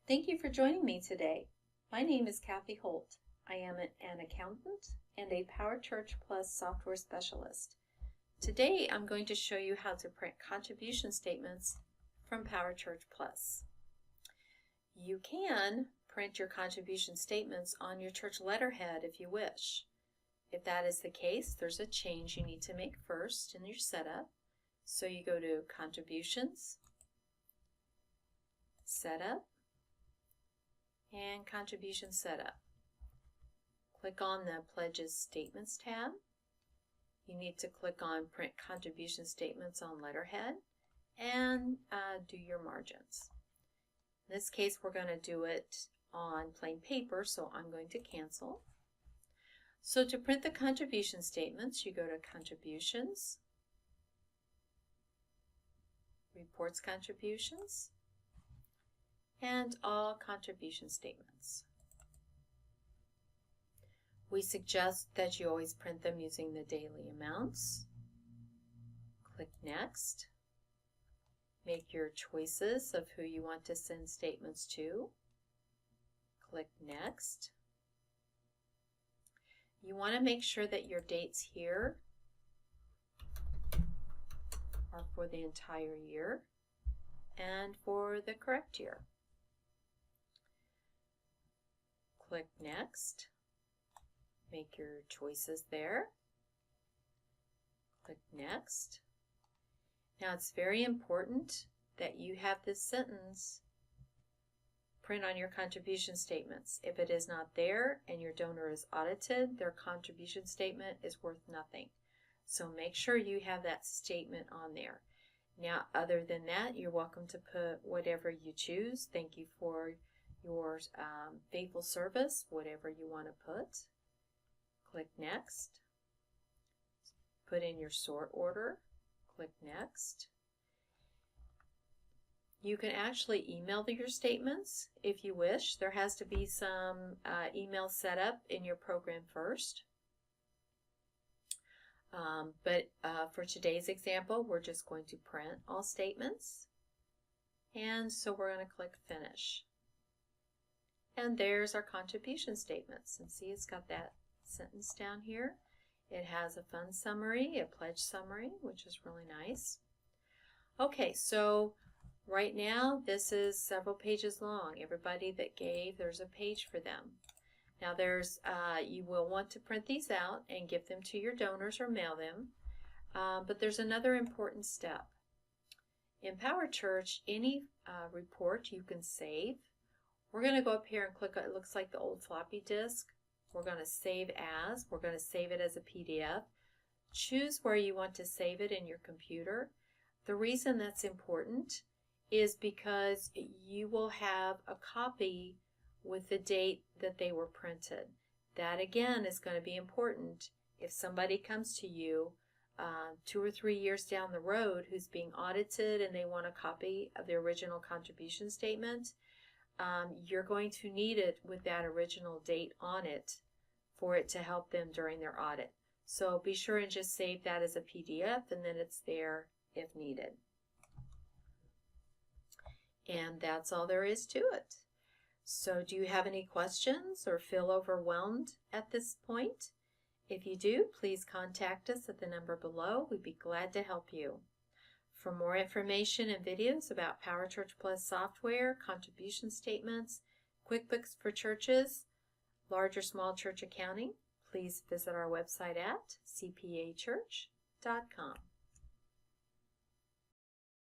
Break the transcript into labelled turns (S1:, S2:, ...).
S1: Thank you for joining me today. My name is Kathy Holt. I am an accountant and a PowerChurch Plus software specialist. Today I'm going to show you how to print contribution statements from PowerChurch Plus. You can print your contribution statements on your church letterhead if you wish. If that is the case, there's a change you need to make first in your setup. So you go to Contributions, Setup, and Contribution Setup. Click on the Pledges Statements tab. You need to click on Print Contribution Statements on Letterhead and do your margins. In this case, we're going to do it on plain paper, so I'm going to cancel. So to print the contribution statements, you go to Contributions, Reports Contributions, and all contribution statements. We suggest that you always print them using the daily amounts. Click Next. Make your choices of who you want to send statements to. Click Next. You want to make sure that your dates here are for the entire year and for the correct year. Click Next. Make your choices there. Click Next. Now it's very important that you have this sentence print on your contribution statements. If it is not there and your donor is audited, their contribution statement is worth nothing. So make sure you have that statement on there. Now, other than that, you're welcome to put whatever you choose. Thank you for your faithful service, whatever you want to put. Click Next. Put in your sort order. Click Next. You can actually email your statements if you wish. There has to be some email set up in your program first. But for today's example, we're just going to print all statements. And so we're going to click Finish. And there's our contribution statements. And see, it's got that sentence down here. It has a fund summary, a pledge summary, which is really nice. Okay, so right now this is several pages long. Everybody that gave, there's a page for them. Now there's, you will want to print these out and give them to your donors or mail them. But there's another important step. In PowerChurch, any report you can save. We're going to go up here and click on, it looks like the old floppy disk. We're going to save as. We're going to save it as a PDF. Choose where you want to save it in your computer. The reason that's important is because you will have a copy with the date that they were printed. That again is going to be important if somebody comes to you 2 or 3 years down the road who's being audited and they want a copy of the original contribution statement. You're going to need it with that original date on it for it to help them during their audit. So be sure and just save that as a PDF and then it's there if needed. And that's all there is to it. So do you have any questions or feel overwhelmed at this point? If you do, please contact us at the number below. We'd be glad to help you. For more information and videos about PowerChurch Plus software, contribution statements, QuickBooks for churches, large or small church accounting, please visit our website at cpachurch.com.